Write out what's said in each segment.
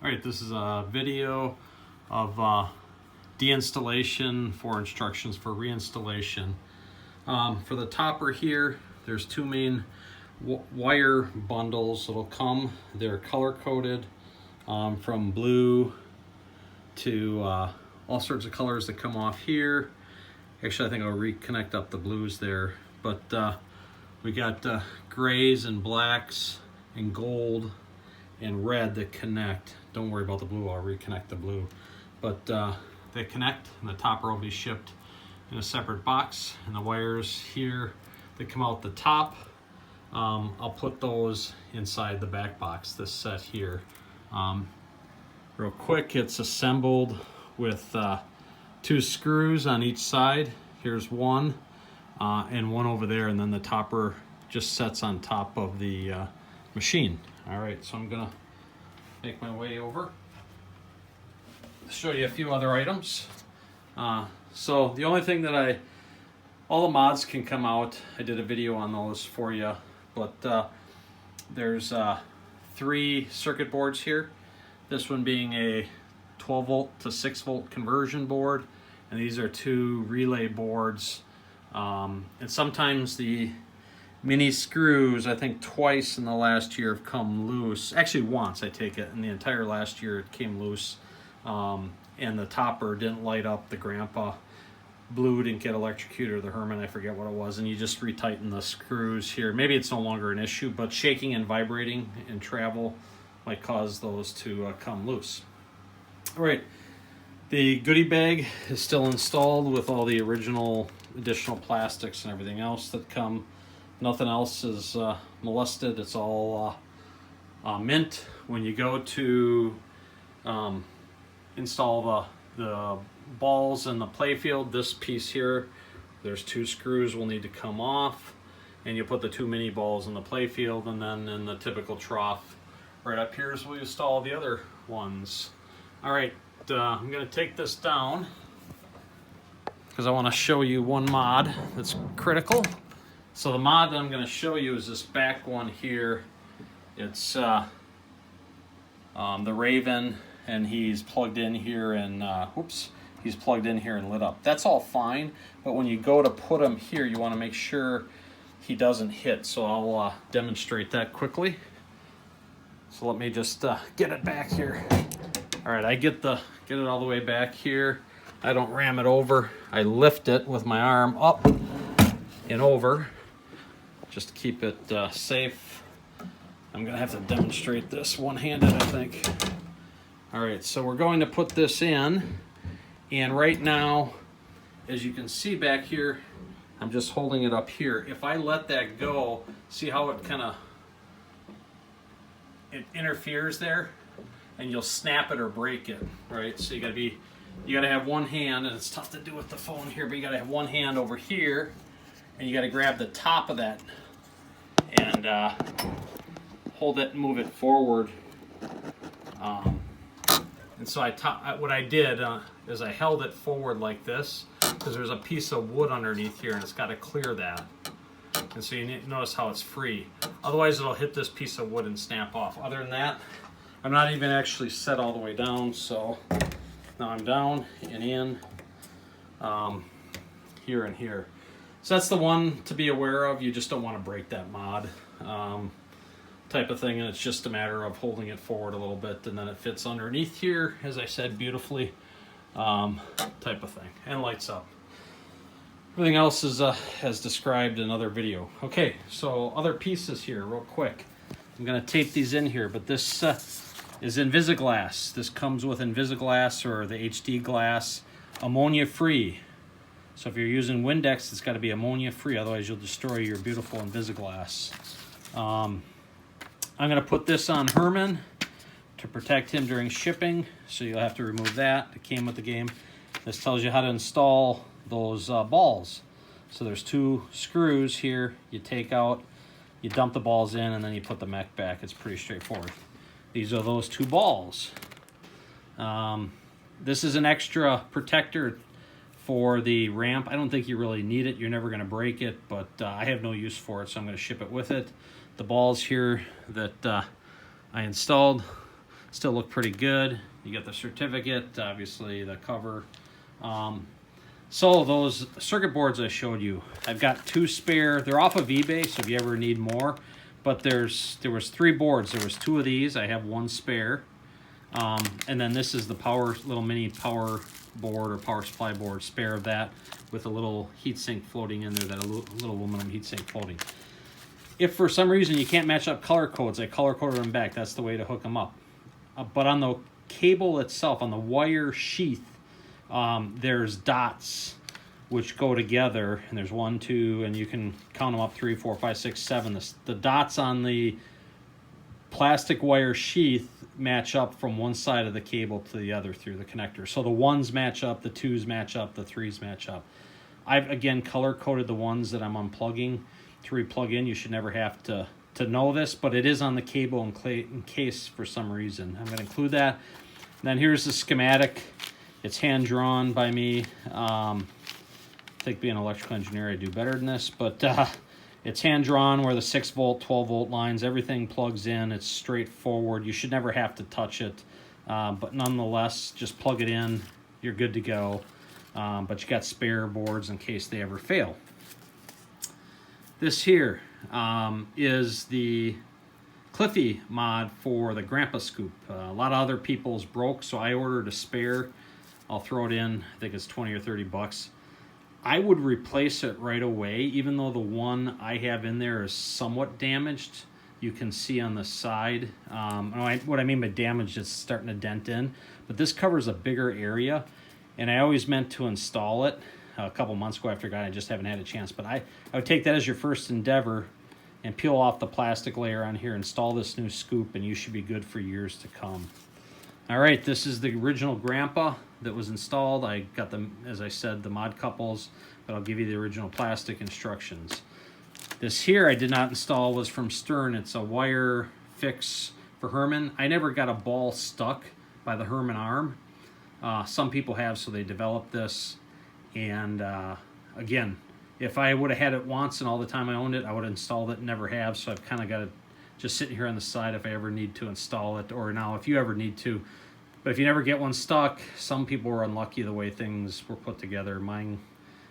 All right, this is a video of deinstallation for instructions for reinstallation. For the topper here, there's two main wire bundles that'll come. They're color-coded from blue to all sorts of colors that come off here. Actually, I think I'll reconnect up the blues there. But we got grays and blacks and gold and red that connect. Don't worry about the blue, I'll reconnect the blue. But they connect, and the topper will be shipped in a separate box. And the wires here that come out the top, I'll put those inside the back box, this set here. Real quick, it's assembled with two screws on each side. Here's one and one over there, and then the topper just sets on top of the machine. All right, so I'm gonna make my way over, show you a few other items. So the only thing that all the mods can come out. I did a video on those for you, but there's 3 circuit boards here. This one being a 12 volt to 6 volt conversion board, and these are 2 relay boards. And sometimes the mini screws, I think twice in the last year, have come loose. Actually once, I take it, in the entire last year it came loose. And the topper didn't light up. The grandpa blue didn't get electrocuted, or the Herman, I forget what it was, and you just retighten the screws here. Maybe it's no longer an issue, but shaking and vibrating in travel might cause those to come loose. All right, the goodie bag is still installed with all the original additional plastics and everything else that come. Nothing else is molested. It's all mint. When you go to install the balls in the playfield, this piece here, there's 2 screws will need to come off, and you put the 2 mini balls in the playfield, and then in the typical trough right up here is where you install the other ones. All right, I'm going to take this down because I want to show you one mod that's critical. So the mod that I'm going to show you is this back one here. It's the Raven, and he's plugged in here and he's plugged in here and lit up. That's all fine, but when you go to put him here, you want to make sure he doesn't hit. So I'll demonstrate that quickly. So let me just get it back here. All right, I get it all the way back here. I don't ram it over. I lift it with my arm up and over, just to keep it safe. I'm gonna have to demonstrate this one-handed, I think. All right, so we're going to put this in, and right now, as you can see back here, I'm just holding it up here. If I let that go, see how it it interferes there, and you'll snap it or break it, right? So you gotta have one hand, and it's tough to do with the phone here, but you gotta have one hand over here, and you gotta grab the top of that and hold it and move it forward. And so what I did is I held it forward like this, because there's a piece of wood underneath here, and it's got to clear that. And so you notice how it's free. Otherwise it'll hit this piece of wood and snap off. Other than that, I'm not even actually set all the way down, so now I'm down and in here and here. So that's the one to be aware of. You just don't want to break that mod type of thing, and it's just a matter of holding it forward a little bit, and then it fits underneath here, as I said, beautifully, type of thing, and lights up. Everything else is as described in another video. Okay, so other pieces here real quick. I'm going to tape these in here, but this is Invisiglass. This comes with Invisiglass or the HD glass, ammonia free. So if you're using Windex, it's got to be ammonia free, otherwise you'll destroy your beautiful Invisiglass. I'm going to put this on Herman to protect him during shipping, so you'll have to remove that. It came with the game. This tells you how to install those balls. So there's 2 screws here. You take out, you dump the balls in, and then you put the mech back. It's pretty straightforward. These are those 2 balls. This is an extra protector for the ramp. I don't think you really need it. You're never going to break it, but I have no use for it, so I'm going to ship it with it. The balls here that I installed still look pretty good. You get the certificate, obviously the cover. So those circuit boards I showed you, I've got 2 spare. They're off of eBay, so if you ever need more. But there was 3 boards. There was 2 of these. I have 1 spare. And then this is the little mini power board or power supply board, spare of that, with a little heatsink floating in there, that little aluminum heatsink floating. If for some reason you can't match up color codes, I color coded them back. That's the way to hook them up. But on the cable itself, on the wire sheath, there's dots which go together, and there's 1, 2, and you can count them up, 3, 4, 5, 6, 7. The dots on the plastic wire sheath match up from one side of the cable to the other through the connector. So the 1s match up, the 2s match up, the 3s match up. I've, again, color-coded the ones that I'm unplugging to replug in. You should never have to know this, but it is on the cable in case for some reason. I'm going to include that. And then here's the schematic. It's hand-drawn by me. I think being an electrical engineer, I do better than this, but it's hand-drawn where the 6-volt, 12-volt lines, everything plugs in. It's straightforward. You should never have to touch it, but nonetheless, just plug it in. You're good to go, but you got spare boards in case they ever fail. This here is the Cliffy mod for the Grandpa Scoop. A lot of other people's broke, so I ordered a spare. I'll throw it in. I think it's 20 or 30 bucks. I would replace it right away, even though the one I have in there is somewhat damaged. You can see on the side. What I mean by damaged, it's starting to dent in. But this covers a bigger area, and I always meant to install it a couple months ago after I got it. I just haven't had a chance. But I would take that as your first endeavor and peel off the plastic layer on here, install this new scoop, and you should be good for years to come. All right, this is the original Grandpa that was installed. I got them, as I said, the mod couples, but I'll give you the original plastic instructions. This here I did not install, was from Stern. It's a wire fix for Herman. I never got a ball stuck by the Herman arm. Some people have, so they developed this. And again, if I would have had it once and all the time I owned it, I would have installed it, never have. So I've kind of got it just sitting here on the side if I ever need to install it, or now if you ever need to. But if you never get one stuck, some people were unlucky the way things were put together. Mine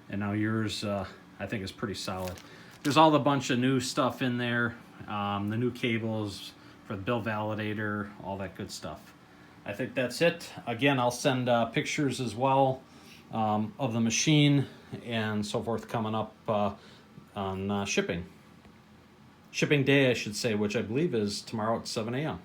and now yours, I think is pretty solid. There's all the bunch of new stuff in there, the new cables for the bill validator, all that good stuff. I think that's it. Again, I'll send pictures as well of the machine and so forth coming up on shipping day, I should say, which I believe is tomorrow at 7 a.m.